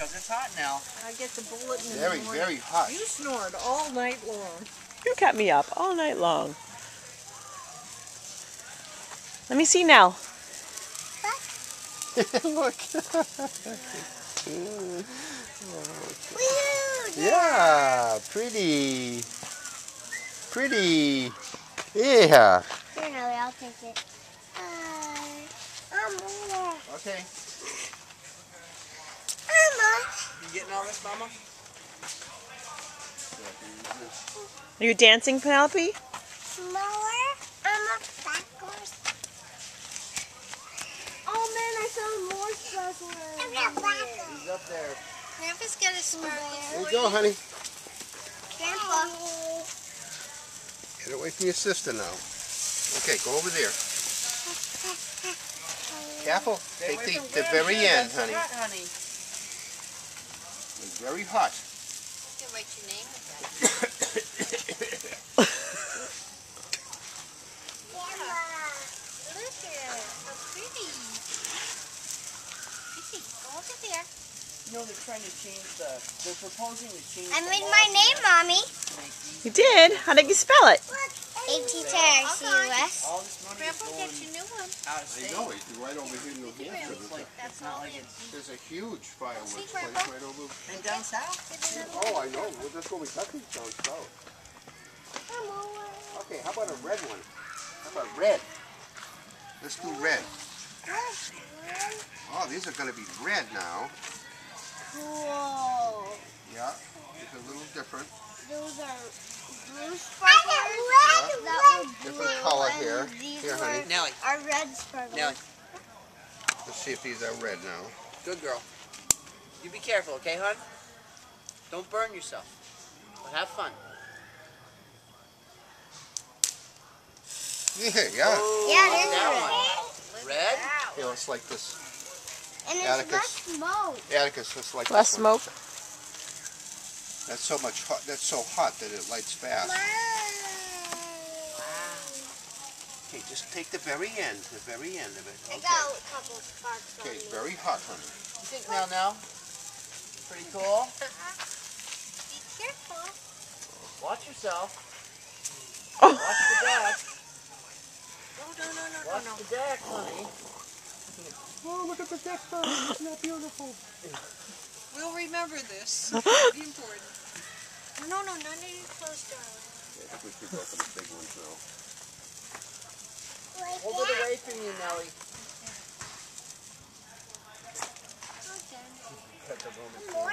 because it's hot now. I get the bulletin in the Very, morning. very hot. You snored all night long. You kept me up all night long. Let me see now. Look. Yeah, pretty. Pretty. Yeah. Here, Nelly, I'll take it. Okay. You getting all this, Mama? Are you dancing, Penelope? Oh man, I found more sparklers. He's up there. Grandpa's got a sparkler. There you go, honey. Grandpa. Get away from your sister now. Okay, go over there. Careful. Take the very end, honey. Hot, honey. It's very hot. You can write your name with that. Look at it. So pretty. Pretty. Go over there. You know, they're trying to change they're proposing to change I made my name, Mommy. You did? How did you spell it? A-T-T-R-C-U-S. all this money is Grandpa, going get your new one. out of I state. know, it's right over here in New Hampshire. It's not like it's There's a huge fireworks See, place Grandpa? right over. and down south. Oh, I know. Well, that's what we got these down south. Okay, how about a red one? How about red? Let's do red. Oh, these are going to be red now. Whoa. Yeah, it's a little different. Those are blue sparklers. That were blue. Different color and here. These Here, honey. Nelly, are red sparklers. Nelly, Let's see if these are red now. good girl. You be careful, okay, hon? Don't burn yourself. But have fun. Yeah. Yeah, there's that red. one. Red? Here, let's like this. And there's Atticus. less smoke. Atticus, let's like Less this one. smoke. That's so much hot. That's so hot that it lights fast. Okay, just take the very end of it. I Okay. got a couple sparks on Okay, me. very hot, honey. You think now? Pretty cool. Be careful. Watch yourself. Oh. Watch the deck. No. Watch the deck, honey. Oh, look at the deck bird. Isn't that beautiful? We'll remember this. It's important. No, none of your clothes, darling. Yeah, I think we should go for the big ones now. Hold it away from you, Nelly. Cut the room. More